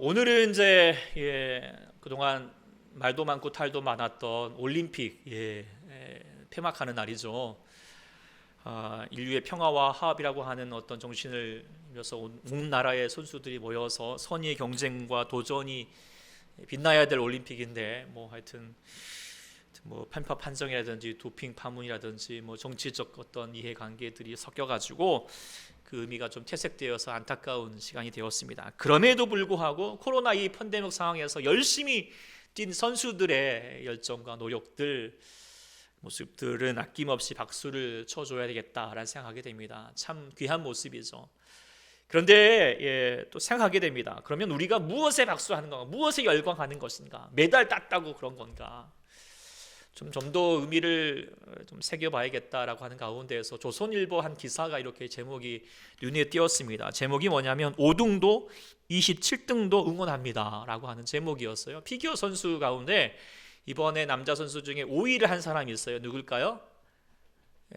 오늘은 이제 그동안 말도 많고 탈도 많았던 올림픽 폐막하는 날이죠. 인류의 평화와 화합이라고 하는 어떤 정신을 이어서 온 나라의 선수들이 모여서 선의의 경쟁과 도전이 빛나야 될 올림픽인데 하여튼 편파 판정이라든지 도핑 파문이라든지 정치적 어떤 이해관계들이 섞여가지고 그 의미가 좀 퇴색되어서 안타까운 시간이 되었습니다. 그럼에도 불구하고 코로나 이 팬데믹 상황에서 열심히 뛴 선수들의 열정과 노력들 모습들은 아낌없이 박수를 쳐줘야 되겠다라는 생각하게 됩니다. 참 귀한 모습이죠. 그런데 또 생각하게 됩니다. 그러면 우리가 무엇에 박수하는 건가? 무엇에 열광하는 것인가? 메달 땄다고 그런 건가? 좀 더 의미를 좀 새겨봐야겠다라고 하는 가운데에서 조선일보 한 기사가 이렇게 제목이 눈에 띄었습니다. 제목이 뭐냐면 5등도 27등도 응원합니다 라고 하는 제목이었어요. 피겨 선수 가운데 이번에 남자 선수 중에 5위를 한 사람이 있어요. 누굴까요?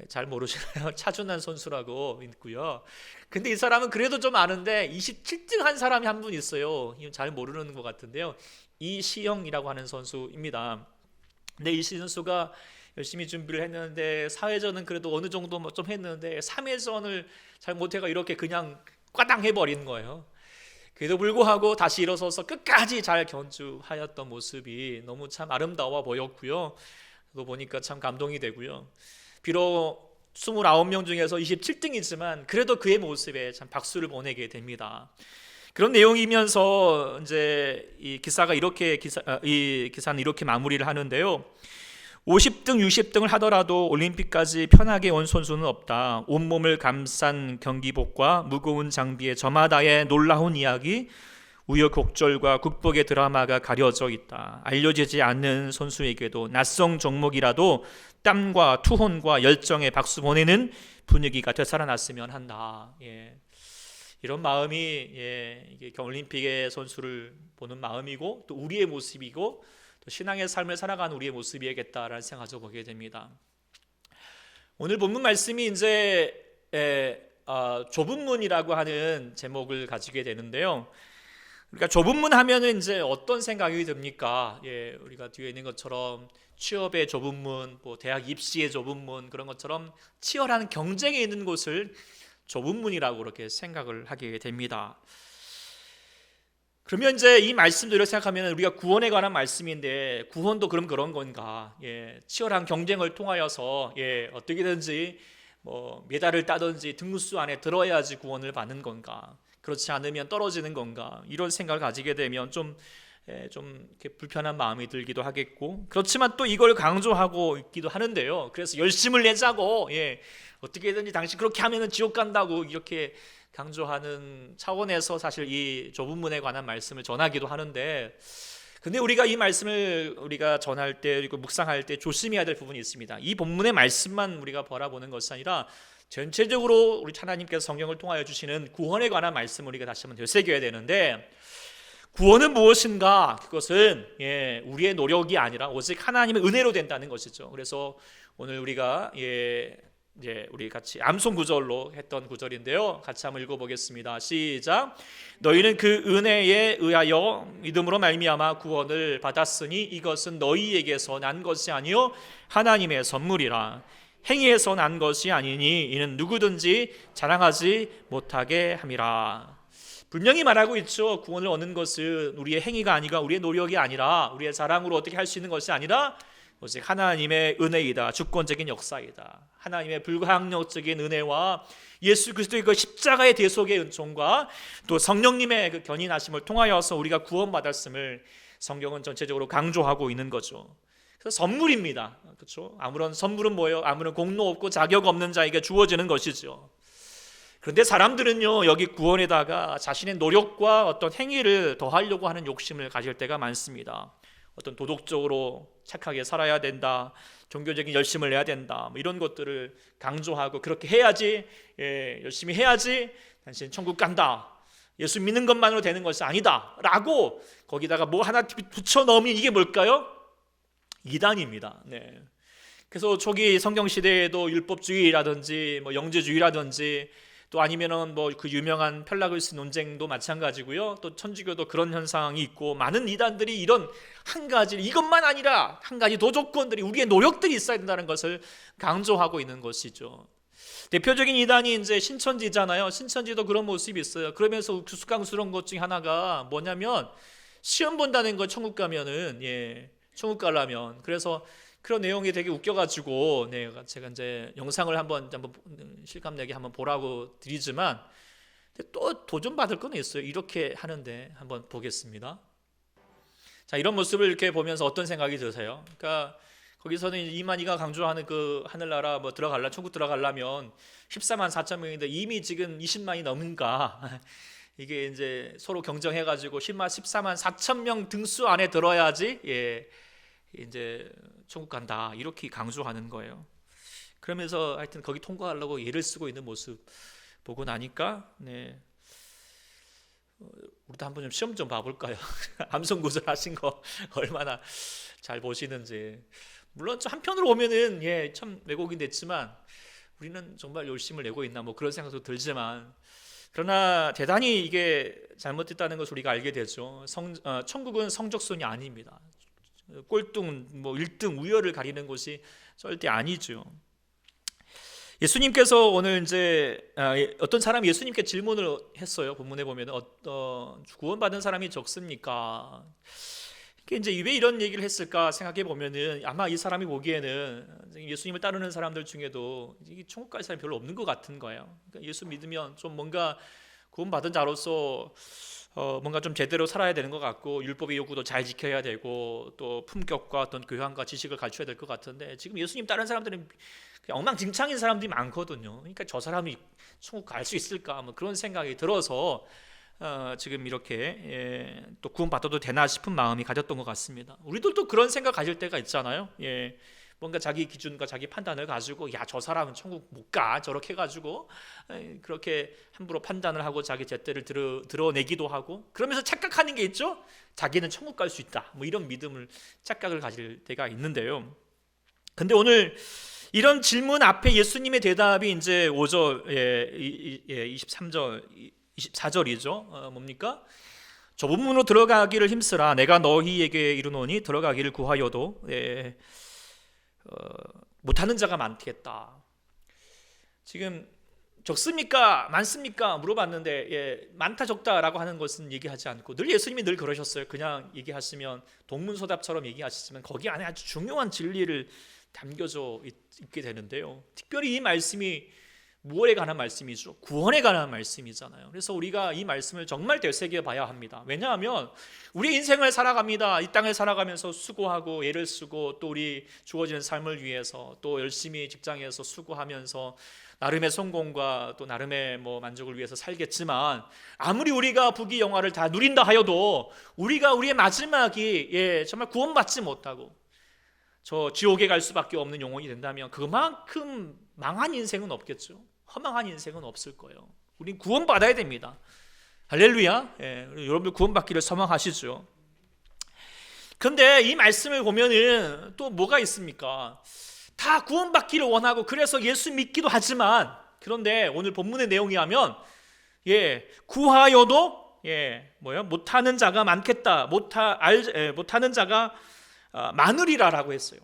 잘 모르시나요? 차준환 선수라고 있고요. 근데 이 사람은 그래도 좀 아는데 27등 한 사람이 한 분 있어요. 잘 모르는 것 같은데요. 이시영이라고 하는 선수입니다. 근데 이시영 선수가 열심히 준비를 했는데 4회전은 그래도 어느 정도 좀 했는데 3회전을 잘 못해가 이렇게 그냥 꽈당 해버린 거예요. 그래도 불구하고 다시 일어서서 끝까지 잘 견주하였던 모습이 너무 참 아름다워 보였고요. 또 보니까 참 감동이 되고요. 비록 29명 중에서 27등이지만 그래도 그의 모습에 참 박수를 보내게 됩니다. 그런 내용이면서 이제 이 기사가 이 기사는 이렇게 마무리를 하는데요. 50등, 60등을 하더라도 올림픽까지 편하게 온 선수는 없다. 온몸을 감싼 경기복과 무거운 장비의 저마다의 놀라운 이야기, 우여곡절과 극복의 드라마가 가려져 있다. 알려지지 않는 선수에게도 낯선 종목이라도 땀과 투혼과 열정에 박수 보내는 분위기가 되살아났으면 한다. 이런 마음이 이게 올림픽의 선수를 보는 마음이고 또 우리의 모습이고 또 신앙의 삶을 살아가는 우리의 모습이겠다라는 생각을 보게 됩니다. 오늘 본문 말씀이 이제 좁은 문이라고 하는 제목을 가지게 되는데요. 그러니까 좁은 문 하면은 이제 어떤 생각이 듭니까? 우리가 뒤에 있는 것처럼 취업의 좁은 문, 대학 입시의 좁은 문 그런 것처럼 치열한 경쟁에 있는 곳을 좁은 문이라고 그렇게 생각을 하게 됩니다. 그러면 이제 이 말씀들을 생각하면 우리가 구원에 관한 말씀인데 구원도 그럼 그런 건가? 치열한 경쟁을 통하여서 어떻게든지 메달을 따든지 등수 안에 들어야지 구원을 받는 건가? 그렇지 않으면 떨어지는 건가? 이런 생각을 가지게 되면 좀 이렇게 불편한 마음이 들기도 하겠고 그렇지만 또 이걸 강조하고 있기도 하는데요. 그래서 열심을 내자고 어떻게든지 당신 그렇게 하면은 지옥 간다고 이렇게 강조하는 차원에서 사실 이 좁은 문에 관한 말씀을 전하기도 하는데 근데 우리가 이 말씀을 우리가 전할 때 그리고 묵상할 때 조심해야 될 부분이 있습니다. 이 본문의 말씀만 우리가 바라보는 것이 아니라 전체적으로 우리 하나님께서 성경을 통하여 주시는 구원에 관한 말씀을 우리가 다시 한번 되새겨야 되는데 구원은 무엇인가? 그것은 우리의 노력이 아니라 오직 하나님의 은혜로 된다는 것이죠. 그래서 오늘 우리가 우리 같이 암송 구절로 했던 구절인데요. 같이 한번 읽어보겠습니다. 시작. 너희는 그 은혜에 의하여 믿음으로 말미암아 구원을 받았으니 이것은 너희에게서 난 것이 아니요 하나님의 선물이라. 행위에서 난 것이 아니니 이는 누구든지 자랑하지 못하게 함이라. 분명히 말하고 있죠. 구원을 얻는 것은 우리의 행위가 아니라 우리의 노력이 아니라 우리의 자랑으로 어떻게 할 수 있는 것이 아니라 오직 하나님의 은혜이다. 주권적인 역사이다. 하나님의 불가항력적인 은혜와 예수 그리스도의 그 십자가의 대속의 은총과 또 성령님의 그 견인하심을 통하여서 우리가 구원받았음을 성경은 전체적으로 강조하고 있는 거죠. 그래서 선물입니다. 그렇죠? 아무런 선물은 뭐예요? 아무런 공로 없고 자격 없는 자에게 주어지는 것이죠. 그런데 사람들은요 여기 구원에다가 자신의 노력과 어떤 행위를 더하려고 하는 욕심을 가질 때가 많습니다. 어떤 도덕적으로 착하게 살아야 된다, 종교적인 열심을 내야 된다, 이런 것들을 강조하고 그렇게 해야지, 열심히 해야지 당신 천국 간다. 예수 믿는 것만으로 되는 것이 아니다. 라고 거기다가 뭐 하나 붙여 넣으면 이게 뭘까요? 이단입니다. 그래서 초기 성경 시대에도 율법주의라든지 영재주의라든지 또 아니면은 뭐 그 유명한 펠라그스 논쟁도 마찬가지고요. 또 천주교도 그런 현상이 있고, 많은 이단들이 이런 한 가지, 이것만 아니라 한 가지 더 조건들이, 우리의 노력들이 있어야 된다는 것을 강조하고 있는 것이죠. 대표적인 이단이 이제 신천지잖아요. 신천지도 그런 모습이 있어요. 그러면서 수강스러운 것 중에 하나가 뭐냐면, 시험 본다는 거, 천국 가면은, 천국 가려면. 그래서 그런 내용이 되게 웃겨가지고, 제가 이제 영상을 한번 실감내게 한번 보라고 드리지만, 또 도전받을 건 있어요. 이렇게 하는데 한번 보겠습니다. 자, 이런 모습을 이렇게 보면서 어떤 생각이 드세요? 그러니까 거기서는 이만희가 강조하는 그 하늘나라 뭐 천국 들어가려면 14만 4천 명인데 이미 지금 20만이 넘은가? 이게 이제 서로 경쟁해가지고 14만 4천 명 등수 안에 들어야지, 이제 천국 간다, 이렇게 강조하는 거예요. 그러면서 하여튼 거기 통과하려고 예를 쓰고 있는 모습 보고 나니까, 우리도 한번 좀 시험 좀 봐볼까요? 암송 구절하신 거 얼마나 잘 보시는지. 물론 좀 한편으로 보면은 참 왜곡이 됐지만 우리는 정말 열심을 내고 있나 뭐 그런 생각도 들지만, 그러나 대단히 이게 잘못됐다는 것을 우리가 알게 되죠. 천국은 성적순이 아닙니다. 꼴등 뭐 1등 우열을 가리는 곳이 절대 아니죠. 예수님께서 오늘 이제 어떤 사람이 예수님께 질문을 했어요. 본문에 보면 구원받은 사람이 적습니까? 이제 왜 이런 얘기를 했을까 생각해 보면은, 아마 이 사람이 보기에는 예수님을 따르는 사람들 중에도 천국 갈 사람이 별로 없는 것 같은 거예요. 그러니까 예수 믿으면 좀 뭔가 구원받은 자로서 뭔가 좀 제대로 살아야 되는 것 같고, 율법의 요구도 잘 지켜야 되고, 또 품격과 어떤 교양과 지식을 갖춰야 될 것 같은데, 지금 예수님 다른 사람들은 그냥 엉망진창인 사람들이 많거든요. 그러니까 저 사람이 천국 갈 수 있을까, 뭐 그런 생각이 들어서 지금 이렇게 또 구원받아도 되나 싶은 마음이 가졌던 것 같습니다. 우리들도 그런 생각 가질 때가 있잖아요. 뭔가 자기 기준과 자기 판단을 가지고, 야, 저 사람은 천국 못 가, 저렇게 해가지고 그렇게 함부로 판단을 하고 자기 잣대를 드러내기도 하고, 그러면서 착각하는 게 있죠. 자기는 천국 갈 수 있다, 뭐 이런 믿음을, 착각을 가질 때가 있는데요. 근데 오늘 이런 질문 앞에 예수님의 대답이 이제 5절, 23절, 24절이죠. 뭡니까? 좁은 문으로 들어가기를 힘쓰라. 내가 너희에게 이르노니 들어가기를 구하여도 못하는 자가 많겠다. 지금 적습니까? 많습니까? 물어봤는데 많다 적다라고 하는 것은 얘기하지 않고, 늘 예수님이 늘 그러셨어요. 그냥 얘기하시면 동문서답처럼 얘기하시지만 거기 안에 아주 중요한 진리를 담겨져 있게 되는데요. 특별히 이 말씀이 무엇에 관한 말씀이죠? 구원에 관한 말씀이잖아요. 그래서 우리가 이 말씀을 정말 되새겨 봐야 합니다. 왜냐하면 우리 인생을 살아갑니다. 이 땅을 살아가면서 수고하고 애를 쓰고, 또 우리 주어지는 삶을 위해서 또 열심히 직장에서 수고하면서 나름의 성공과 또 나름의 뭐 만족을 위해서 살겠지만, 아무리 우리가 부귀영화를 다 누린다 하여도 우리가 우리의 마지막이 정말 구원받지 못하고 저 지옥에 갈 수밖에 없는 영혼이 된다면, 그만큼 망한 인생은 없겠죠. 허망한 인생은 없을 거예요. 우린 구원받아야 됩니다. 할렐루야. 여러분들 구원받기를 소망하시죠. 그런데 이 말씀을 보면은 또 뭐가 있습니까? 다 구원받기를 원하고, 그래서 예수 믿기도 하지만, 그런데 오늘 본문의 내용이 하면 구하여도 못하는 자가 많겠다, 못하는 자가 많으리라라고 했어요.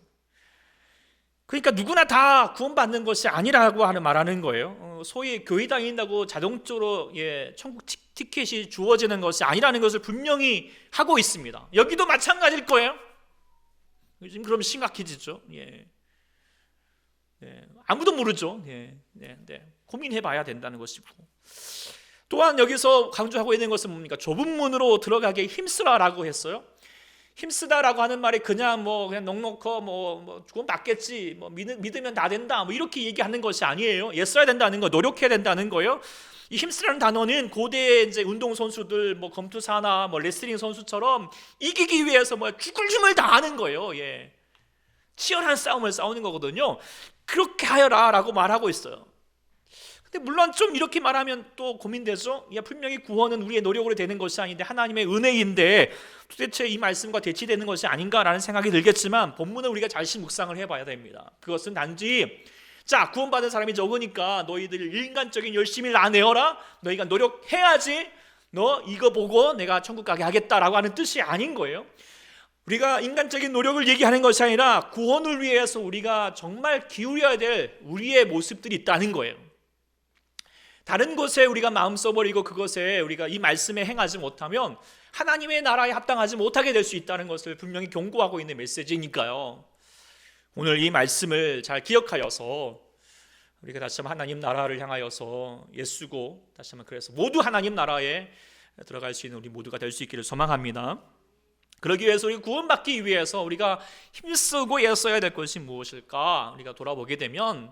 그러니까 누구나 다 구원받는 것이 아니라고 말하는 거예요. 소위 교회 다닌다고 자동적으로 천국 티켓이 주어지는 것이 아니라는 것을 분명히 하고 있습니다. 여기도 마찬가지일 거예요. 지금 그럼 심각해지죠. 아무도 모르죠. 고민해봐야 된다는 것이고, 또한 여기서 강조하고 있는 것은 뭡니까? 좁은 문으로 들어가게 힘쓰라라고 했어요. 힘쓰다라고 하는 말이 그냥 넉넉히 구원 받겠지, 믿으면 다 된다, 이렇게 얘기하는 것이 아니에요. 애써야 된다는 거, 노력해야 된다는 거예요. 이 힘쓰라는 단어는 고대 이제 운동 선수들, 검투사나 레슬링 선수처럼 이기기 위해서 죽을 힘을 다하는 거예요. 치열한 싸움을 싸우는 거거든요. 그렇게 하여라라고 말하고 있어요. 근데 물론 좀 이렇게 말하면 또 고민되죠. 분명히 구원은 우리의 노력으로 되는 것이 아닌데 하나님의 은혜인데 도대체 이 말씀과 대치되는 것이 아닌가라는 생각이 들겠지만, 본문을 우리가 다시 묵상을 해봐야 됩니다. 그것은 단지 자, 구원받은 사람이 적으니까 너희들 인간적인 열심히를 안 내어라. 너희가 노력해야지 너 이거 보고 내가 천국 가게 하겠다라고 하는 뜻이 아닌 거예요. 우리가 인간적인 노력을 얘기하는 것이 아니라 구원을 위해서 우리가 정말 기울여야 될 우리의 모습들이 있다는 거예요. 다른 곳에 우리가 마음 써버리고 그것에 우리가 이 말씀에 행하지 못하면 하나님의 나라에 합당하지 못하게 될 수 있다는 것을 분명히 경고하고 있는 메시지니까요. 오늘 이 말씀을 잘 기억하여서 우리가 다시 한번 하나님 나라를 향하여서 예수고 다시 한번 그래서 모두 하나님 나라에 들어갈 수 있는 우리 모두가 될 수 있기를 소망합니다. 그러기 위해서 우리 구원받기 위해서 우리가 힘쓰고 애써야 될 것이 무엇일까? 우리가 돌아보게 되면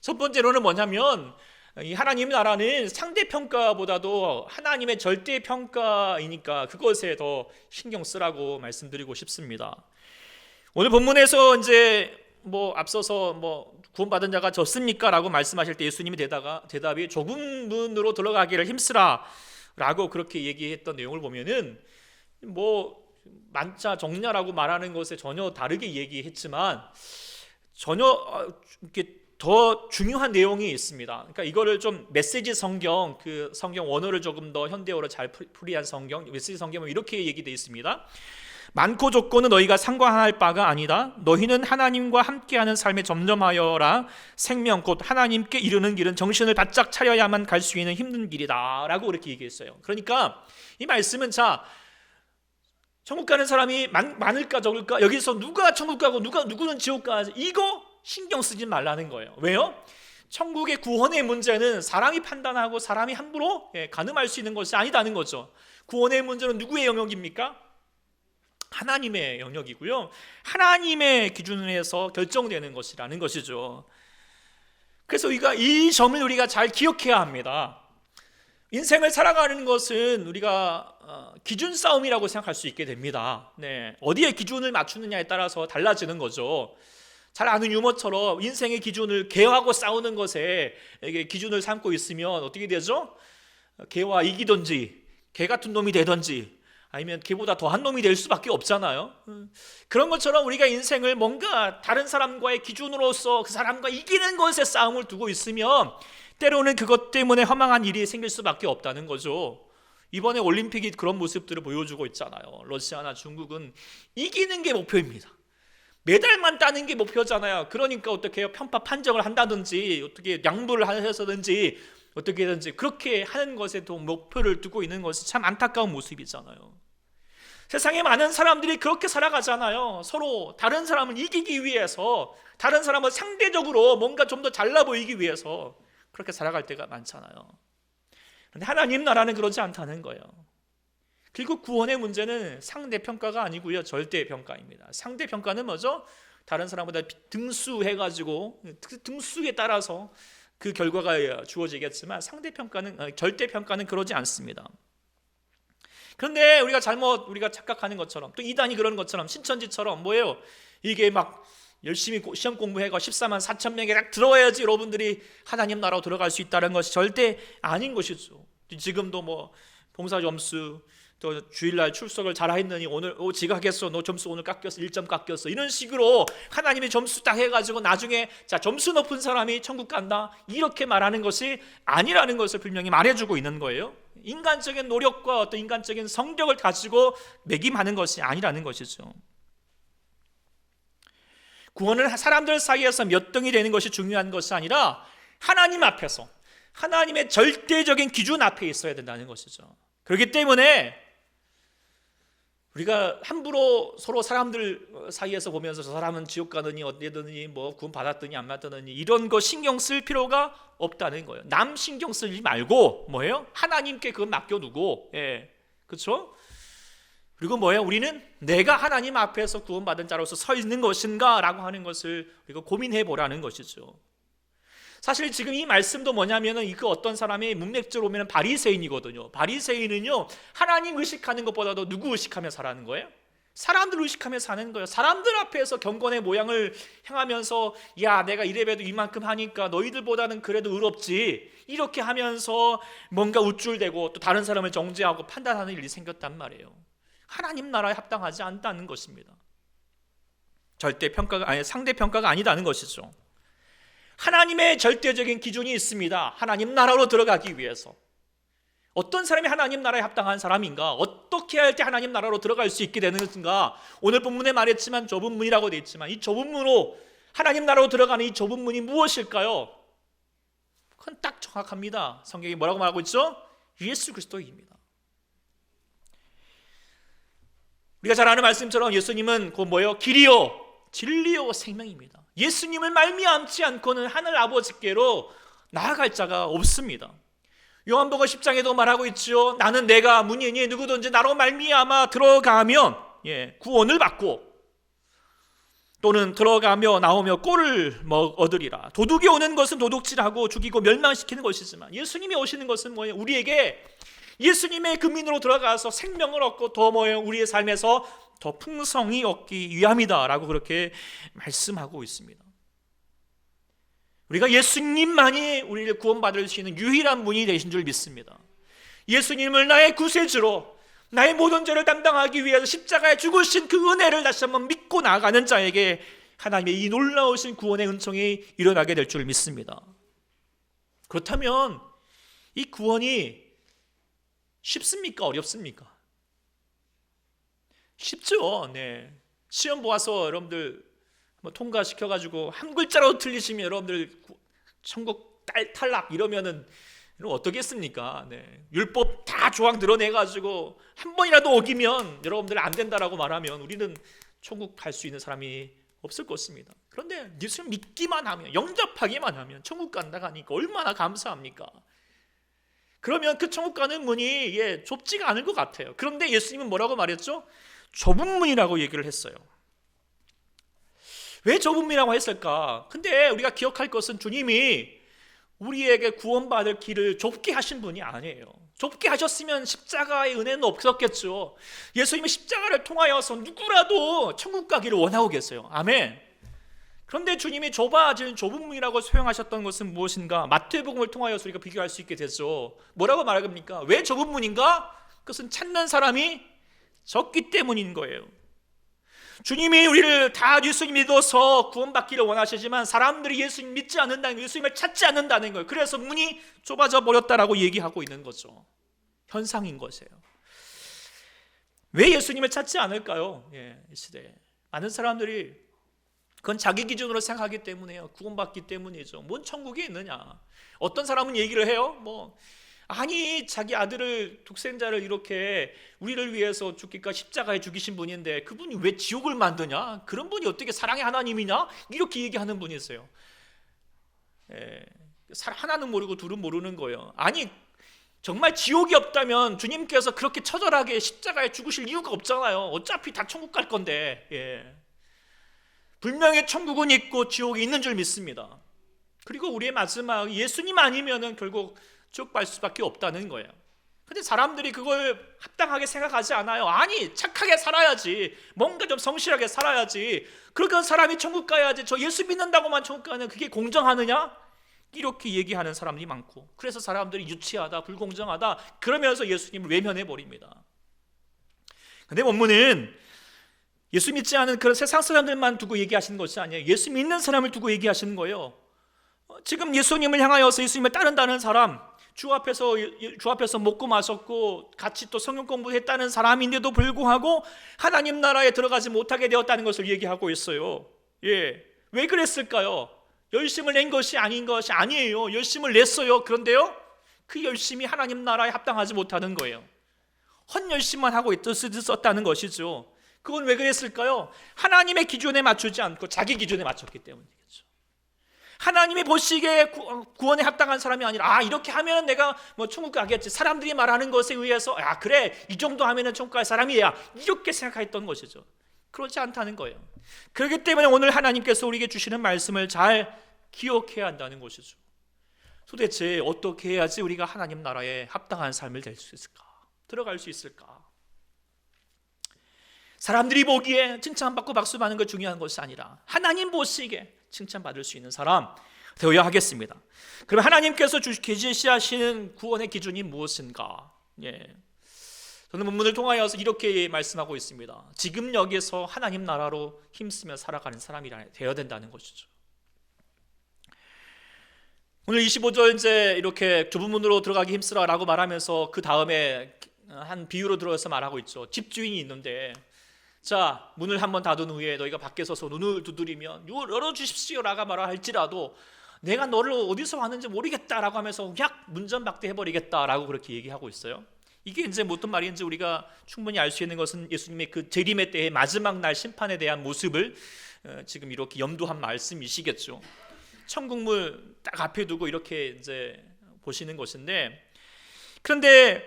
첫 번째로는 뭐냐면 이 하나님 나라는 상대평가보다도 하나님의 절대평가이니까 그것에 더 신경 쓰라고 말씀드리고 싶습니다. 오늘 본문에서 이제 앞서서 구원받은 자가 졌습니까? 라고 말씀하실 때 예수님이 대답이 좁은 문으로 들어가기를 힘쓰라 라고 그렇게 얘기했던 내용을 보면은 만자 정냐라고 말하는 것에 전혀 다르게 얘기했지만 전혀 이렇게 더 중요한 내용이 있습니다. 그러니까 이거를 좀 메시지 성경, 그 성경 원어를 조금 더 현대어로 잘 풀이한 성경, 메시지 성경은 이렇게 얘기되어 있습니다. 많고 적고는 너희가 상관할 바가 아니다. 너희는 하나님과 함께하는 삶에 점점하여라. 생명 곧 하나님께 이르는 길은 정신을 바짝 차려야만 갈 수 있는 힘든 길이다 라고 그렇게 얘기했어요. 그러니까 이 말씀은 자, 천국 가는 사람이 많을까 적을까, 여기서 누가 천국 가고 누구는 지옥 가, 이거 신경 쓰지 말라는 거예요. 왜요? 천국의 구원의 문제는 사람이 판단하고 사람이 함부로 가늠할 수 있는 것이 아니다는 거죠. 구원의 문제는 누구의 영역입니까? 하나님의 영역이고요. 하나님의 기준에서 결정되는 것이라는 것이죠. 그래서 우리가 이 점을 우리가 잘 기억해야 합니다. 인생을 살아가는 것은 우리가 기준 싸움이라고 생각할 수 있게 됩니다. 어디에 기준을 맞추느냐에 따라서 달라지는 거죠. 잘 아는 유머처럼 인생의 기준을 개하고 싸우는 것에 기준을 삼고 있으면 어떻게 되죠? 개와 이기든지 개 같은 놈이 되든지 아니면 개보다 더한 놈이 될 수밖에 없잖아요. 그런 것처럼 우리가 인생을 뭔가 다른 사람과의 기준으로서 그 사람과 이기는 것에 싸움을 두고 있으면 때로는 그것 때문에 허망한 일이 생길 수밖에 없다는 거죠. 이번에 올림픽이 그런 모습들을 보여주고 있잖아요. 러시아나 중국은 이기는 게 목표입니다. 메달만 따는 게 목표잖아요. 그러니까 어떻게 해요? 편파 판정을 한다든지 어떻게 양보를 해서든지 어떻게든지 그렇게 하는 것에 더 목표를 두고 있는 것이 참 안타까운 모습이잖아요. 세상에 많은 사람들이 그렇게 살아가잖아요. 서로 다른 사람을 이기기 위해서, 다른 사람을 상대적으로 뭔가 좀 더 잘나 보이기 위해서 그렇게 살아갈 때가 많잖아요. 그런데 하나님 나라는 그렇지 않다는 거예요. 그리고 구원의 문제는 상대평가가 아니고요, 절대평가입니다. 상대평가는 뭐죠? 다른 사람보다 등수해가지고 등수에 따라서 그 결과가 주어지겠지만 절대평가는 그러지 않습니다. 그런데 우리가 착각하는 것처럼, 또 이단이 그러는 것처럼, 신천지처럼 뭐예요? 이게 막 열심히 시험 공부해가 14만 4천 명이 딱 들어와야지 여러분들이 하나님 나라로 들어갈 수 있다는 것이 절대 아닌 것이죠. 지금도 봉사 점수, 또 주일날 출석을 잘했느니 오늘 지각했어, 너 점수 오늘 깎였어, 1점 깎였어, 이런 식으로 하나님의 점수 딱 해가지고 나중에 자 점수 높은 사람이 천국 간다, 이렇게 말하는 것이 아니라는 것을 분명히 말해주고 있는 거예요. 인간적인 노력과 어떤 인간적인 성격을 가지고 매김하는 것이 아니라는 것이죠. 구원은 사람들 사이에서 몇 등이 되는 것이 중요한 것이 아니라 하나님 앞에서 하나님의 절대적인 기준 앞에 있어야 된다는 것이죠. 그렇기 때문에 우리가 함부로 서로 사람들 사이에서 보면서 저 사람은 지옥 가느니 어디든지 구원 받았더니 안 받았더니 이런 거 신경 쓸 필요가 없다는 거예요. 남 신경 쓰지 말고 뭐예요? 하나님께 그건 맡겨두고, 그렇죠? 그리고 뭐예요? 우리는 내가 하나님 앞에서 구원받은 자로서 서 있는 것인가 라고 하는 것을 우리가 고민해 보라는 것이죠. 사실 지금 이 말씀도 뭐냐면은 그 어떤 사람이 문맥적으로 보면 바리새인이거든요. 바리새인은요, 하나님 의식하는 것보다도 누구 의식하며 살아는 거예요? 사람들 의식하며 사는 거예요. 사람들 앞에서 경건의 모양을 행하면서 야, 내가 이래봬도 이만큼 하니까 너희들보다는 그래도 의롭지, 이렇게 하면서 뭔가 우쭐대고 또 다른 사람을 정죄하고 판단하는 일이 생겼단 말이에요. 하나님 나라에 합당하지 않다는 것입니다. 상대평가가 아니다는 것이죠. 하나님의 절대적인 기준이 있습니다. 하나님 나라로 들어가기 위해서 어떤 사람이 하나님 나라에 합당한 사람인가, 어떻게 할 때 하나님 나라로 들어갈 수 있게 되는 것인가. 오늘 본문에 말했지만 좁은 문이라고 되어 있지만 이 좁은 문으로 하나님 나라로 들어가는 이 좁은 문이 무엇일까요? 그건 딱 정확합니다. 성경이 뭐라고 말하고 있죠? 예수 그리스도입니다. 우리가 잘 아는 말씀처럼 예수님은 그 뭐예요? 길이요 진리요 생명입니다. 예수님을 말미암지 않고는 하늘 아버지께로 나아갈 자가 없습니다. 요한복음 10장에도 말하고 있죠. 나는 내가 문이니 누구든지 나로 말미암아 들어가면 구원을 받고 또는 들어가며 나오며 꼴을 얻으리라. 도둑이 오는 것은 도둑질하고 죽이고 멸망시키는 것이지만 예수님이 오시는 것은 뭐예요? 우리에게 예수님의 금민으로 들어가서 생명을 얻고 더 뭐예요? 우리의 삶에서 더 풍성히 얻기 위함이다 라고 그렇게 말씀하고 있습니다. 우리가 예수님만이 우리를 구원받을 수 있는 유일한 문이 되신 줄 믿습니다. 예수님을 나의 구세주로 나의 모든 죄를 담당하기 위해서 십자가에 죽으신 그 은혜를 다시 한번 믿고 나아가는 자에게 하나님의 이 놀라우신 구원의 은총이 일어나게 될 줄 믿습니다. 그렇다면 이 구원이 쉽습니까? 어렵습니까? 쉽죠. 네. 시험 보아서 여러분들 통과시켜가지고 한 글자라도 틀리시면 여러분들 천국 탈락 이러면은 어떻겠습니까? 네. 율법 다 조항 드러내가지고 한 번이라도 어기면 여러분들 안 된다라고 말하면 우리는 천국 갈 수 있는 사람이 없을 것입니다. 그런데 예수님 믿기만 하면, 영접하기만 하면 천국 간다고 하니까 얼마나 감사합니까? 그러면 그 천국 가는 문이 좁지가 않을 것 같아요. 그런데 예수님은 뭐라고 말했죠? 좁은 문이라고 얘기를 했어요. 왜 좁은 문이라고 했을까? 근데 우리가 기억할 것은 주님이 우리에게 구원받을 길을 좁게 하신 분이 아니에요. 좁게 하셨으면 십자가의 은혜는 없었겠죠. 예수님이 십자가를 통하여서 누구라도 천국 가기를 원하고 계세요. 아멘. 그런데 주님이 좁아진 좁은 문이라고 소용하셨던 것은 무엇인가? 마태복음을 통하여서 우리가 비교할 수 있게 되죠. 뭐라고 말합니까? 왜 좁은 문인가? 그것은 찾는 사람이 적기 때문인 거예요. 주님이 우리를 다 예수님 믿어서 구원받기를 원하시지만 사람들이 예수님 믿지 않는다는 거예요. 예수님을 찾지 않는다는 거예요. 그래서 문이 좁아져 버렸다라고 얘기하고 있는 거죠. 현상인 것이에요. 왜 예수님을 찾지 않을까요? 이 시대에 많은 사람들이 그건 자기 기준으로 생각하기 때문에요. 구원받기 때문이죠. 뭔 천국이 있느냐. 어떤 사람은 얘기를 해요. 아니 자기 아들을 독생자를 이렇게 우리를 위해서 죽기까지 십자가에 죽이신 분인데 그분이 왜 지옥을 만드냐? 그런 분이 어떻게 사랑의 하나님이냐? 이렇게 얘기하는 분이 있어요. 하나는 모르고 둘은 모르는 거예요. 아니 정말 지옥이 없다면 주님께서 그렇게 처절하게 십자가에 죽으실 이유가 없잖아요. 어차피 다 천국 갈 건데. 분명히 천국은 있고 지옥이 있는 줄 믿습니다. 그리고 우리의 마지막 예수님 아니면은 결국 지옥 갈 수밖에 없다는 거예요. 근데 사람들이 그걸 합당하게 생각하지 않아요. 아니 착하게 살아야지, 뭔가 좀 성실하게 살아야지, 그러니까 사람이 천국 가야지, 저 예수 믿는다고만 천국 가는 그게 공정하느냐? 이렇게 얘기하는 사람들이 많고, 그래서 사람들이 유치하다, 불공정하다 그러면서 예수님을 외면해 버립니다. 근데 본문은 예수 믿지 않은 그런 세상 사람들만 두고 얘기하시는 것이 아니에요. 예수 믿는 사람을 두고 얘기하시는 거예요. 지금 예수님을 향하여서 예수님을 따른다는 사람, 주 앞에서 먹고 마셨고 같이 또 성경 공부했다는 사람인데도 불구하고 하나님 나라에 들어가지 못하게 되었다는 것을 얘기하고 있어요. 왜 그랬을까요? 열심을 낸 것이 아닌 것이 아니에요. 열심을 냈어요. 그런데요, 그 열심이 하나님 나라에 합당하지 못하는 거예요. 헛열심만 하고 있었다는 것이죠. 그건 왜 그랬을까요? 하나님의 기준에 맞추지 않고 자기 기준에 맞췄기 때문이겠죠. 하나님이 보시기에 구원에 합당한 사람이 아니라 이렇게 하면 내가 천국 가겠지, 사람들이 말하는 것에 의해서 그래 이 정도 하면은 천국 갈 사람이야, 이렇게 생각했던 것이죠. 그렇지 않다는 거예요. 그렇기 때문에 오늘 하나님께서 우리에게 주시는 말씀을 잘 기억해야 한다는 것이죠. 도대체 어떻게 해야지 우리가 하나님 나라에 합당한 삶을 될 수 있을까? 들어갈 수 있을까? 사람들이 보기에 칭찬받고 박수 받는 것 중요한 것이 아니라 하나님 보시기에 칭찬받을 수 있는 사람 되어야 하겠습니다. 그럼 하나님께서 제시하시는 구원의 기준이 무엇인가? 저는 본문을 통하여서 이렇게 말씀하고 있습니다. 지금 여기서 하나님 나라로 힘쓰며 살아가는 사람이 되어야 된다는 것이죠. 오늘 25절 이제 이렇게 좁은 문으로 들어가기 힘쓰라라고 말하면서 그 다음에 한 비유로 들어서 말하고 있죠. 집주인이 있는데, 자, 문을 한번 닫은 후에 너희가 밖에 서서 눈을 두드리면 열어주십시오라고 말할지라도 내가 너를 어디서 왔는지 모르겠다라고 하면서 약 문전박대 해버리겠다라고 그렇게 얘기하고 있어요. 이게 이제 어떤 말인지 우리가 충분히 알 수 있는 것은 예수님의 그 재림의 때의 마지막 날 심판에 대한 모습을 지금 이렇게 염두한 말씀이시겠죠. 천국물 딱 앞에 두고 이렇게 이제 보시는 것인데, 그런데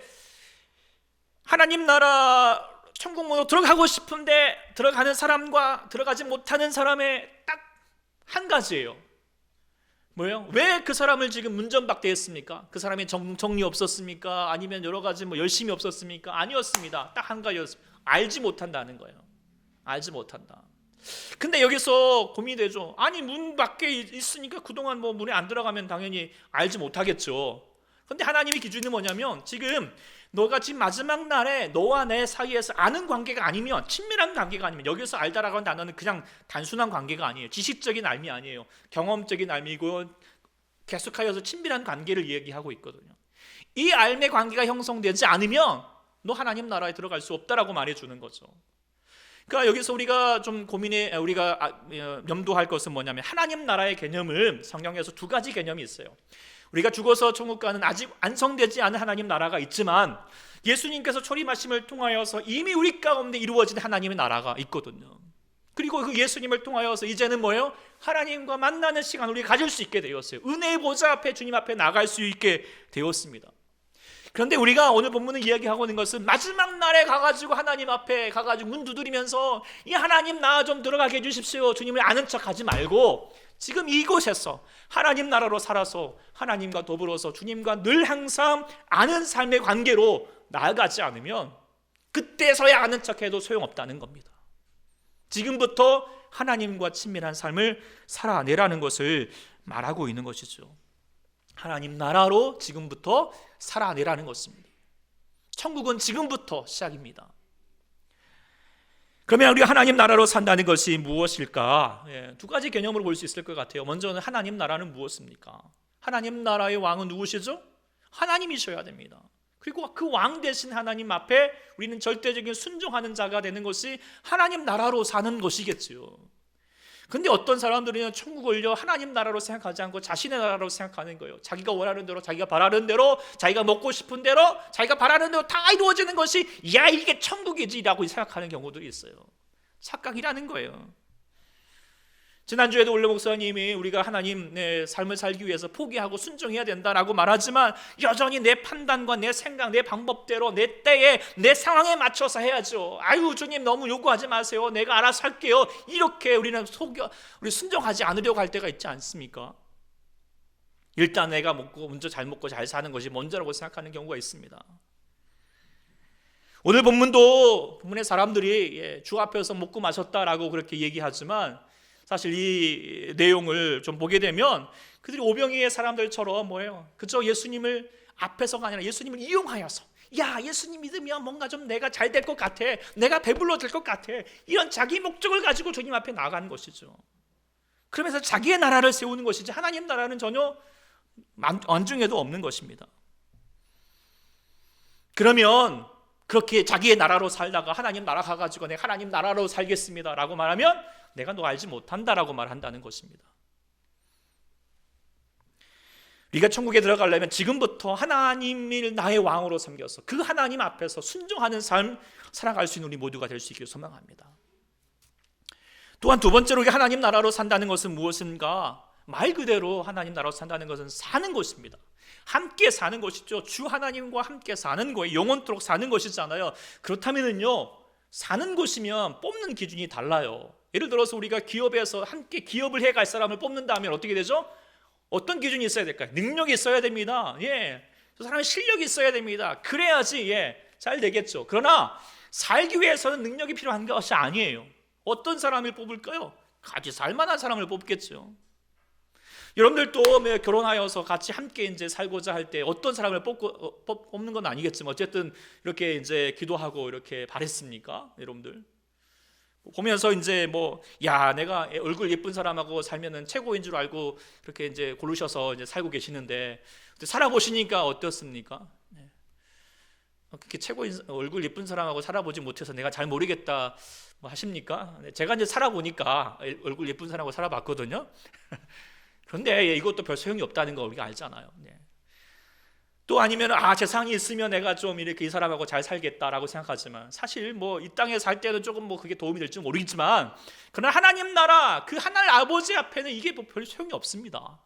하나님 나라 천국문으로 들어가고 싶은데 들어가는 사람과 들어가지 못하는 사람의 딱 한 가지예요. 뭐예요? 왜 그 사람을 지금 문전박대했습니까? 그 사람의 정이 없었습니까? 아니면 여러 가지 열심이 없었습니까? 아니었습니다. 딱 한 가지였습니다. 알지 못한다는 거예요. 알지 못한다. 근데 여기서 고민이 되죠. 아니, 문 밖에 있으니까 그동안 문에 안 들어가면 당연히 알지 못하겠죠. 근데 하나님의 기준이 뭐냐면, 지금 너가 지금 마지막 날에 너와 내 사이에서 아는 관계가 아니면, 친밀한 관계가 아니면, 여기서 알다라고 하는 단어는 그냥 단순한 관계가 아니에요. 지식적인 알미 아니에요. 경험적인 알미고 계속하여서 친밀한 관계를 얘기하고 있거든요. 이 알매 관계가 형성되지 않으면 너 하나님 나라에 들어갈 수 없다라고 말해주는 거죠. 그러니까 여기서 우리가 좀 우리가 염두할 것은 뭐냐면, 하나님 나라의 개념을 성경에서 두 가지 개념이 있어요. 우리가 죽어서 천국 가는 아직 완성되지 않은 하나님 나라가 있지만, 예수님께서 초림하심을 통하여서 이미 우리 가운데 이루어진 하나님의 나라가 있거든요. 그리고 그 예수님을 통하여서 이제는 뭐예요? 하나님과 만나는 시간을 우리가 가질 수 있게 되었어요. 은혜의 보좌 앞에, 주님 앞에 나갈 수 있게 되었습니다. 그런데 우리가 오늘 본문을 이야기하고 있는 것은 마지막 날에 가가지고 하나님 앞에 가가지고 문 두드리면서 이 하나님 나 좀 들어가게 해주십시오, 주님을 아는 척하지 말고, 지금 이곳에서 하나님 나라로 살아서 하나님과 더불어서 주님과 늘 항상 아는 삶의 관계로 나아가지 않으면 그때서야 아는 척해도 소용없다는 겁니다. 지금부터 하나님과 친밀한 삶을 살아내라는 것을 말하고 있는 것이죠. 하나님 나라로 지금부터 살아내라는 것입니다. 천국은 지금부터 시작입니다. 그러면 우리가 하나님 나라로 산다는 것이 무엇일까? 두 가지 개념으로 볼 수 있을 것 같아요. 먼저는 하나님 나라는 무엇입니까? 하나님 나라의 왕은 누구시죠? 하나님이셔야 됩니다. 그리고 그 왕 대신 하나님 앞에 우리는 절대적인 순종하는 자가 되는 것이 하나님 나라로 사는 것이겠지요. 근데 어떤 사람들은 천국을요, 하나님 나라로 생각하지 않고 자신의 나라로 생각하는 거예요. 자기가 원하는 대로, 자기가 바라는 대로, 자기가 먹고 싶은 대로, 자기가 바라는 대로 다 이루어지는 것이 야, 이게 천국이지라고 생각하는 경우들이 있어요. 착각이라는 거예요. 지난주에도 올레 목사님이 우리가 하나님의 삶을 살기 위해서 포기하고 순종해야 된다라고 말하지만, 여전히 내 판단과 내 생각, 내 방법대로, 내 때에, 내 상황에 맞춰서 해야죠. 아유, 주님 너무 요구하지 마세요, 내가 알아서 할게요, 이렇게 우리 순종하지 않으려고 할 때가 있지 않습니까? 일단 내가 먼저 잘 먹고 잘 사는 것이 먼저라고 생각하는 경우가 있습니다. 오늘 본문의 사람들이 주 앞에서 먹고 마셨다라고 그렇게 얘기하지만, 사실 이 내용을 좀 보게 되면 그들이 오병이의 사람들처럼 그저 예수님을 앞에서가 아니라 예수님을 이용하여서, 야, 예수님 믿으면 뭔가 좀 내가 잘 될 것 같아, 내가 배불러질 것 같아, 이런 자기 목적을 가지고 주님 앞에 나가는 것이죠. 그러면서 자기의 나라를 세우는 것이지 하나님 나라는 전혀 안중에도 없는 것입니다. 그러면 그렇게 자기의 나라로 살다가 하나님 나라 가가지고 내가 하나님 나라로 살겠습니다 라고 말하면 내가 너 알지 못한다라고 말한다는 것입니다. 우리가 천국에 들어가려면 지금부터 하나님을 나의 왕으로 섬겨서 그 하나님 앞에서 순종하는 삶 살아갈 수 있는 우리 모두가 될 수 있기를 소망합니다. 또한 두 번째로 하나님 나라로 산다는 것은 무엇인가? 말 그대로 하나님 나라로 산다는 것은 사는 것입니다. 함께 사는 것이죠. 주 하나님과 함께 사는 거예요. 영원토록 사는 것이잖아요. 그렇다면요, 사는 곳이면 뽑는 기준이 달라요. 예를 들어서 우리가 기업에서 함께 기업을 해갈 사람을 뽑는다면 어떻게 되죠? 어떤 기준이 있어야 될까요? 능력이 있어야 됩니다. 그 사람의 실력이 있어야 됩니다. 그래야지 잘 되겠죠. 그러나 살기 위해서는 능력이 필요한 것이 아니에요. 어떤 사람을 뽑을까요? 같이 살만한 사람을 뽑겠죠. 여러분들도 결혼하여서 같이 함께 이제 살고자 할 때 어떤 사람을 뽑는 건 아니겠지만 어쨌든 이렇게 이제 기도하고 이렇게 바랬습니까, 여러분들? 보면서 이제 뭐, 야, 내가 얼굴 예쁜 사람하고 살면은 최고인 줄 알고 그렇게 이제 고르셔서 이제 살고 계시는데 살아보시니까 어떻습니까? 네. 그렇게 최고인 얼굴 예쁜 사람하고 살아보지 못해서 내가 잘 모르겠다 뭐 하십니까? 네, 제가 이제 살아보니까 얼굴 예쁜 사람하고 살아봤거든요. 그런데 이것도 별 소용이 없다는 거 우리가 알잖아요. 네. 또 아니면 재상이 있으면 내가 좀 이렇게 이 사람하고 잘 살겠다라고 생각하지만 사실 뭐 이 땅에 살 때는 조금 뭐 그게 도움이 될지 모르겠지만 그러나 하나님 나라 그 하나님 아버지 앞에는 이게 뭐 별 소용이 없습니다.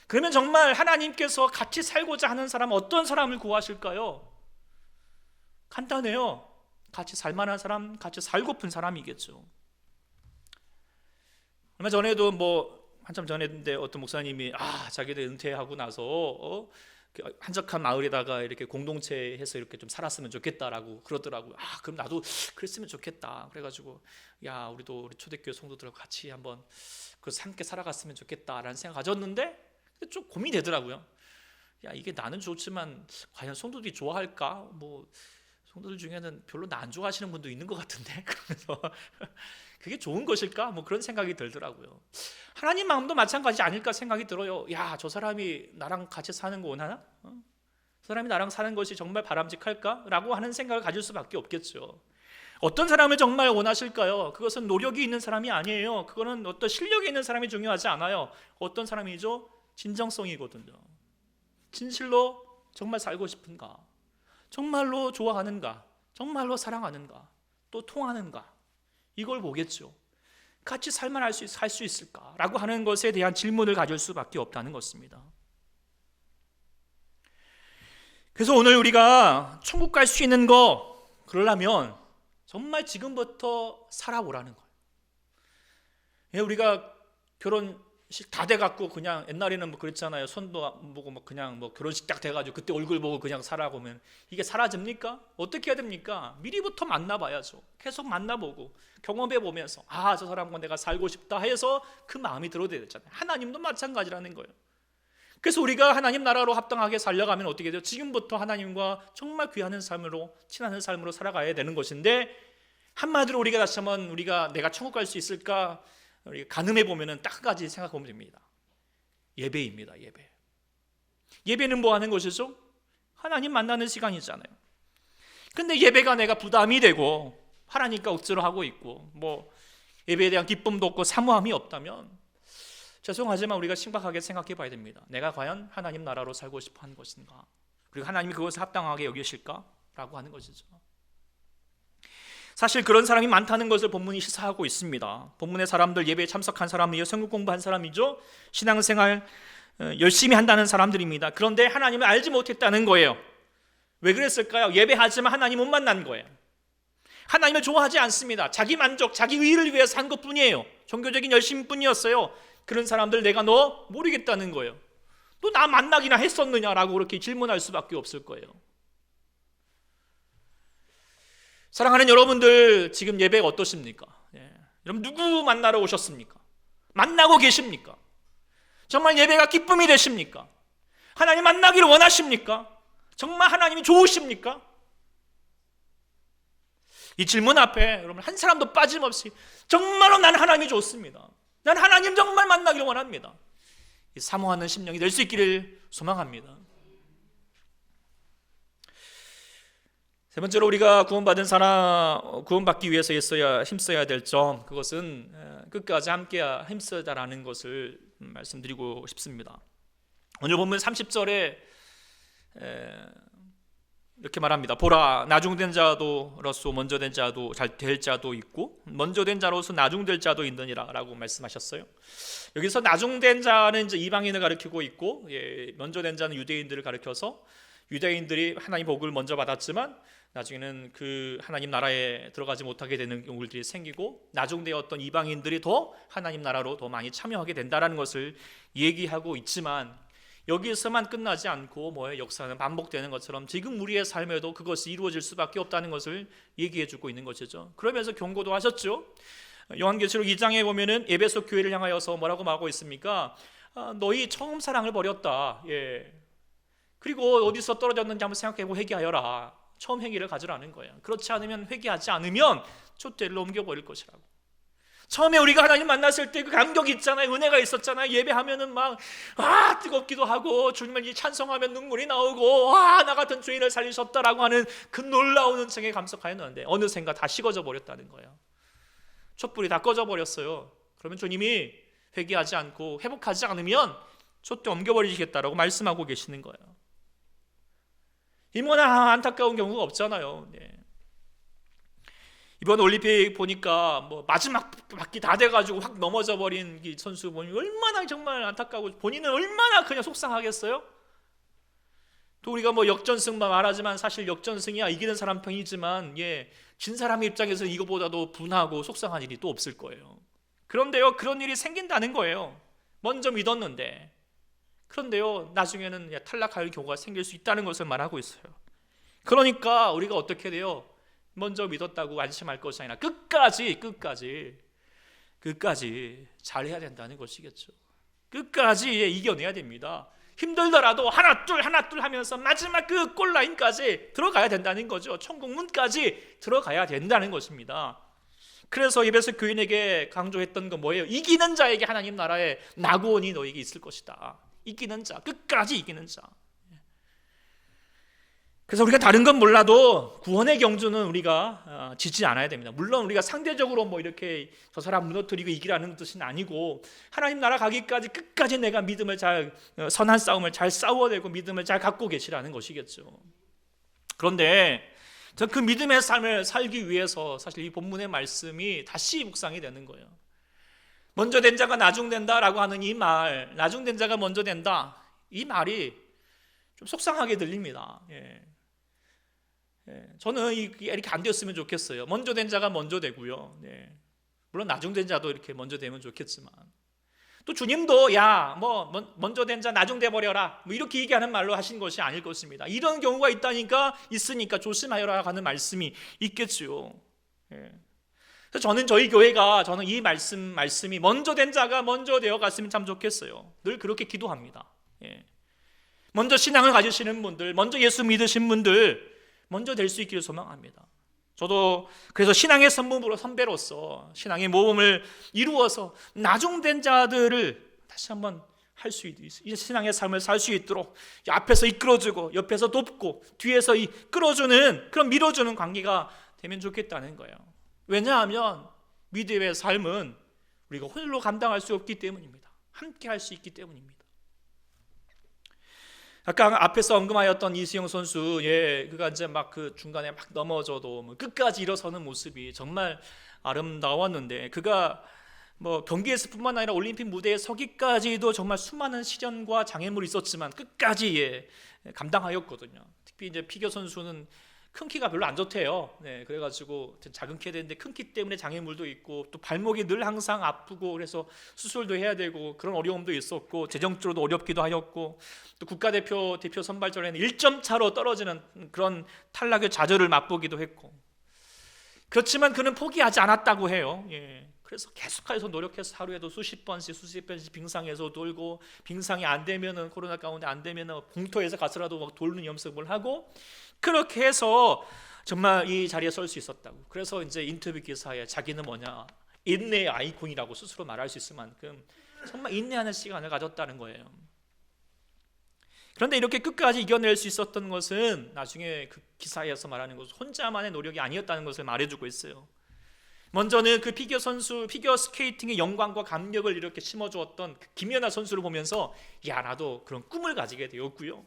그러면 정말 하나님께서 같이 살고자 하는 사람은 어떤 사람을 구하실까요? 간단해요. 같이 살만한 사람, 같이 살고픈 사람이겠죠. 얼마 전에도 뭐 한참 전에인데 어떤 목사님이 자기들 은퇴하고 나서 한적한 마을에다가 이렇게 공동체해서 이렇게 좀 살았으면 좋겠다라고 그러더라고요. 그럼 나도 그랬으면 좋겠다. 그래가지고 야, 우리도 우리 초대교회 성도들하고 같이 한번 그래서 함께 살아갔으면 좋겠다라는 생각 가졌는데 좀 고민이 되더라고요. 야, 이게 나는 좋지만 과연 성도들이 좋아할까? 뭐 성도들 중에는 별로 나 안 좋아하시는 분도 있는 것 같은데 그러면서 그게 좋은 것일까? 뭐 그런 생각이 들더라고요. 하나님 마음도 마찬가지 아닐까 생각이 들어요. 야, 저 사람이 나랑 같이 사는 거 원하나? 저 사람이 나랑 사는 것이 정말 바람직할까? 라고 하는 생각을 가질 수밖에 없겠죠. 어떤 사람을 정말 원하실까요? 그것은 노력이 있는 사람이 아니에요. 그거는 어떤 실력이 있는 사람이 중요하지 않아요. 어떤 사람이죠? 진정성이거든요. 진실로 정말 살고 싶은가? 정말로 좋아하는가? 정말로 사랑하는가? 또 통하는가? 이걸 보겠죠. 같이 살 수 있을까라고 하는 것에 대한 질문을 가질 수밖에 없다는 것입니다. 그래서 오늘 우리가 천국 갈 수 있는 거 그러려면 정말 지금부터 살아보라는 거예요. 우리가 결혼식 다 돼갖고 그냥 옛날에는 뭐 그랬잖아요. 손도 안 보고 뭐 그냥 뭐 결혼식 딱 돼가지고 그때 얼굴 보고 그냥 살아보면 이게 사라집니까? 어떻게 해야 됩니까? 미리부터 만나봐야죠. 계속 만나보고 경험해보면서 저 사람과 내가 살고 싶다 해서 그 마음이 들어야 되잖아요. 하나님도 마찬가지라는 거예요. 그래서 우리가 하나님 나라로 합당하게 살려가면 어떻게 돼요? 지금부터 하나님과 정말 귀하는 삶으로 친하는 삶으로 살아가야 되는 것인데 한마디로 우리가 다시 한번 내가 천국 갈 수 있을까 가늠해 보면은 딱 한 가지 생각해 보면 됩니다. 예배입니다. 예배는 뭐 하는 것이죠? 하나님 만나는 시간이잖아요. 근데 예배가 내가 부담이 되고 하라니까 억지로 하고 있고 뭐 예배에 대한 기쁨도 없고 사모함이 없다면 죄송하지만 우리가 심각하게 생각해 봐야 됩니다. 내가 과연 하나님 나라로 살고 싶어 하는 것인가? 그리고 하나님이 그것을 합당하게 여기실까? 라고 하는 것이죠. 사실 그런 사람이 많다는 것을 본문이 시사하고 있습니다. 본문의 사람들 예배에 참석한 사람이요, 성경 공부한 사람이죠. 신앙생활 열심히 한다는 사람들입니다. 그런데 하나님을 알지 못했다는 거예요. 왜 그랬을까요? 예배하지만 하나님 못 만난 거예요. 하나님을 좋아하지 않습니다. 자기 만족, 자기 의를 위해서 한 것뿐이에요. 종교적인 열심뿐이었어요. 그런 사람들 내가 너 모르겠다는 거예요. 너 나 만나기나 했었느냐라고 그렇게 질문할 수밖에 없을 거예요. 사랑하는 여러분들, 지금 예배가 어떠십니까? 여러분 누구 만나러 오셨습니까? 만나고 계십니까? 정말 예배가 기쁨이 되십니까? 하나님 만나기를 원하십니까? 정말 하나님이 좋으십니까? 이 질문 앞에 여러분 한 사람도 빠짐없이 정말로 난 하나님이 좋습니다. 난 하나님 정말 만나기를 원합니다. 이 사모하는 심령이 될 수 있기를 소망합니다. 세 번째로 우리가 구원받기 위해서 힘써야 될 점, 그것은 끝까지 함께 힘쓰자라는 것을 말씀드리고 싶습니다. 오늘 본문 30절에 이렇게 말합니다. 보라, 나중된 자로서 먼저 된 자도 잘 될 자도 있고 먼저 된 자로서 나중될 자도 있느니라 라고 말씀하셨어요. 여기서 나중된 자는 이제 이방인을 가리키고 있고 먼저 된 자는 유대인들을 가리켜서 유대인들이 하나님 복을 먼저 받았지만 나중에는 그 하나님 나라에 들어가지 못하게 되는 경우들이 생기고 나중되었던 이방인들이 더 하나님 나라로 더 많이 참여하게 된다는 것을 얘기하고 있지만 여기서만 끝나지 않고 역사는 반복되는 것처럼 지금 우리의 삶에도 그것이 이루어질 수밖에 없다는 것을 얘기해주고 있는 것이죠. 그러면서 경고도 하셨죠. 요한계시록 2장에 보면은 에베소 교회를 향하여서 뭐라고 말하고 있습니까? 너희 처음 사랑을 버렸다. 그리고 어디서 떨어졌는지 한번 생각해보고 회개하여라. 처음 회개를 가져라는 거예요. 그렇지 않으면, 회개하지 않으면 촛대를 옮겨버릴 것이라고. 처음에 우리가 하나님 만났을 때 그 감격이 있잖아요. 은혜가 있었잖아요. 예배하면은 막 뜨겁기도 하고, 주님을 찬송하면 눈물이 나오고, 나 같은 죄인을 살리셨다라고 하는 그 놀라운 은총에 감격하였는데 어느샌가 다 식어져 버렸다는 거예요. 촛불이 다 꺼져 버렸어요. 그러면 주님이 회개하지 않고 회복하지 않으면 촛대 옮겨버리시겠다라고 말씀하고 계시는 거예요. 이모나 안타까운 경우가 없잖아요. 네. 이번 올림픽 보니까 마지막 바퀴 다 돼가지고 확 넘어져 버린 이 선수 보니 얼마나 정말 안타까고, 본인은 얼마나 그냥 속상하겠어요. 또 우리가 역전승만 말하지만 사실 역전승이야 이기는 사람 편이지만, 진 사람 입장에서는 이거보다도 분하고 속상한 일이 또 없을 거예요. 그런데요, 그런 일이 생긴다는 거예요. 먼저 믿었는데. 그런데요, 나중에는 탈락할 경우가 생길 수 있다는 것을 말하고 있어요. 그러니까 우리가 어떻게 돼요? 먼저 믿었다고 안심할 것이 아니라 끝까지 잘해야 된다는 것이겠죠. 끝까지 이겨내야 됩니다. 힘들더라도 하나 둘 하면서 마지막 그 골라인까지 들어가야 된다는 거죠. 천국문까지 들어가야 된다는 것입니다. 그래서 에베소 교인에게 강조했던 건 뭐예요? 이기는 자에게 하나님 나라의 낙원이 너에게 있을 것이다. 이기는 자, 끝까지 이기는 자. 그래서 우리가 다른 건 몰라도 구원의 경주는 우리가 지지 않아야 됩니다. 물론 우리가 상대적으로 이렇게 저 사람 무너뜨리고 이기라는 뜻은 아니고, 하나님 나라 가기까지 끝까지 내가 믿음을 선한 싸움을 잘 싸워내고 믿음을 잘 갖고 계시라는 것이겠죠. 그런데 그 믿음의 삶을 살기 위해서 사실 이 본문의 말씀이 다시 묵상이 되는 거예요. 먼저 된 자가 나중된다라고 하는 이 말, 나중된 자가 먼저 된다, 이 말이 좀 속상하게 들립니다. 저는 이렇게 안 되었으면 좋겠어요. 먼저 된 자가 먼저 되고요. 물론 나중된 자도 이렇게 먼저 되면 좋겠지만, 또 주님도 먼저 된 자 나중돼 버려라 이렇게 얘기하는 말로 하신 것이 아닐 것입니다. 이런 경우가 있으니까 조심하여라 하는 말씀이 있겠지요. 그래서 저는 저희 교회가 이 말씀이 먼저 된 자가 먼저 되어 갔으면 참 좋겠어요. 늘 그렇게 기도합니다. 먼저 신앙을 가지시는 분들, 먼저 예수 믿으신 분들 먼저 될 수 있기를 소망합니다. 저도 그래서 신앙의 선배로서 신앙의 모험을 이루어서 나중된 자들을 다시 한번 할 수 있도록, 신앙의 삶을 살 수 있도록 앞에서 이끌어주고 옆에서 돕고 뒤에서 끌어주는, 그런 밀어주는 관계가 되면 좋겠다는 거예요. 왜냐하면 믿음의 삶은 우리가 홀로 감당할 수 없기 때문입니다. 함께 할 수 있기 때문입니다. 아까 앞에서 언급하였던 이수영 선수, 그가 이제 그 중간에 넘어져도 끝까지 일어서는 모습이 정말 아름다웠는데, 그가 경기에서뿐만 아니라 올림픽 무대에 서기까지도 정말 수많은 시련과 장애물이 있었지만 끝까지 감당하였거든요. 특히 이제 피겨 선수는 큰 키가 별로 안 좋대요. 그래가지고 작은 키 되는데 큰 키 때문에 장애물도 있고, 또 발목이 늘 항상 아프고, 그래서 수술도 해야 되고 그런 어려움도 있었고, 재정적으로도 어렵기도 하였고, 또 국가대표 선발전에는 1점 차로 떨어지는 그런 탈락의 좌절을 맛보기도 했고, 그렇지만 그는 포기하지 않았다고 해요. 그래서 계속해서 노력해서 하루에도 수십 번씩 빙상에서 돌고, 빙상이 안 되면은, 코로나 가운데 안 되면은 공터에서 가서라도 돌는 연습을 하고, 그렇게 해서 정말 이 자리에 설 수 있었다고. 그래서 이제 인터뷰 기사에 자기는 인내의 아이콘이라고 스스로 말할 수 있을 만큼 정말 인내하는 시간을 가졌다는 거예요. 그런데 이렇게 끝까지 이겨낼 수 있었던 것은 나중에 그 기사에서 말하는 것은 혼자만의 노력이 아니었다는 것을 말해주고 있어요. 먼저는 그 피겨 스케이팅의 영광과 감격을 이렇게 심어주었던 그 김연아 선수를 보면서 나도 그런 꿈을 가지게 되었고요.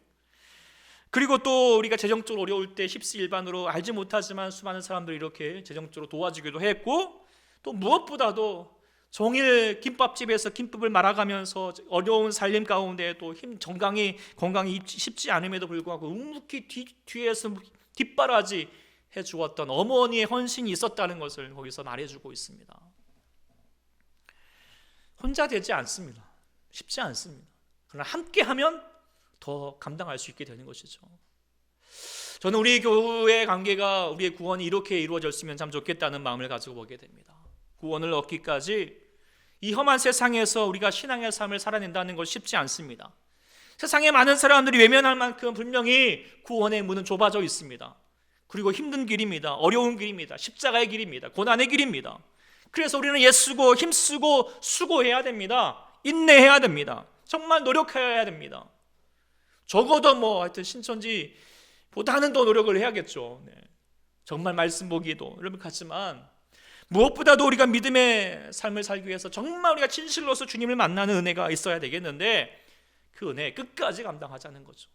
그리고 또 우리가 재정적으로 어려울 때 십시일반으로 알지 못하지만 수많은 사람들이 이렇게 재정적으로 도와주기도 했고, 또 무엇보다도 종일 김밥집에서 김밥을 말아가면서 어려운 살림 가운데 또 건강이 쉽지 않음에도 불구하고 묵묵히 뒤에서 뒷바라지 해주었던 어머니의 헌신이 있었다는 것을 거기서 말해주고 있습니다. 혼자 되지 않습니다. 쉽지 않습니다. 그러나 함께하면 더 감당할 수 있게 되는 것이죠. 저는 우리 교회의 관계가, 우리의 구원이 이렇게 이루어졌으면 참 좋겠다는 마음을 가지고 보게 됩니다. 구원을 얻기까지 이 험한 세상에서 우리가 신앙의 삶을 살아낸다는 것 쉽지 않습니다. 세상에 많은 사람들이 외면할 만큼 분명히 구원의 문은 좁아져 있습니다. 그리고 힘든 길입니다. 어려운 길입니다. 십자가의 길입니다. 고난의 길입니다. 그래서 우리는 애쓰고 힘쓰고 수고해야 됩니다. 인내해야 됩니다. 정말 노력해야 됩니다. 적어도 하여튼 신천지보다는 더 노력을 해야겠죠. 네. 정말 말씀 보기도 여러분 같지만 무엇보다도 우리가 믿음의 삶을 살기 위해서 정말 우리가 진실로서 주님을 만나는 은혜가 있어야 되겠는데 그 은혜 끝까지 감당하자는 거죠.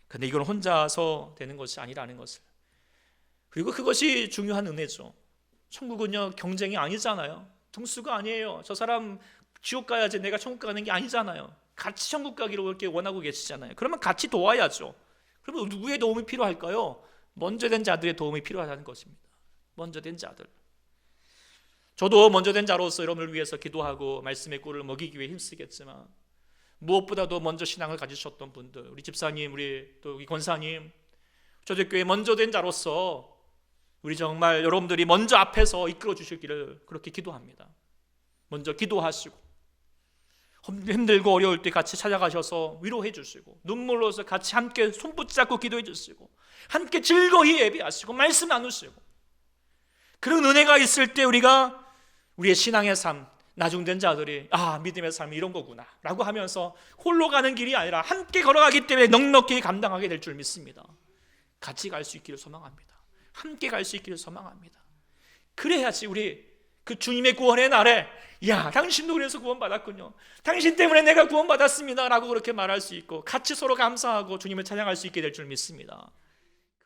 근데 이건 혼자서 되는 것이 아니라는 것을, 그리고 그것이 중요한 은혜죠. 천국은요 경쟁이 아니잖아요. 등수가 아니에요. 저 사람 지옥 가야지 내가 천국 가는 게 아니잖아요. 같이 천국 가기로 그렇게 원하고 계시잖아요. 그러면 같이 도와야죠. 그러면 누구의 도움이 필요할까요? 먼저 된 자들의 도움이 필요하다는 것입니다. 먼저 된 자들. 저도 먼저 된 자로서 여러분을 위해서 기도하고 말씀의 꿀을 먹이기 위해 힘쓰겠지만 무엇보다도 먼저 신앙을 가지셨던 분들, 우리 집사님, 우리 또 우리 권사님, 초대교회 먼저 된 자로서 우리 정말 여러분들이 먼저 앞에서 이끌어 주시기를 그렇게 기도합니다. 먼저 기도하시고 힘들고 어려울 때 같이 찾아가셔서 위로해 주시고 눈물로서 같이 함께 손붙잡고 기도해 주시고 함께 즐거이 예배하시고 말씀 나누시고, 그런 은혜가 있을 때 우리가 우리의 신앙의 삶, 나중된 자들이 믿음의 삶이 이런 거구나 라고 하면서 홀로 가는 길이 아니라 함께 걸어가기 때문에 넉넉히 감당하게 될 줄 믿습니다. 같이 갈 수 있기를 소망합니다. 함께 갈 수 있기를 소망합니다. 그래야지 우리 그 주님의 구원의 날에 당신도 그래서 구원받았군요, 당신 때문에 내가 구원받았습니다 라고 그렇게 말할 수 있고 같이 서로 감사하고 주님을 찬양할 수 있게 될 줄 믿습니다.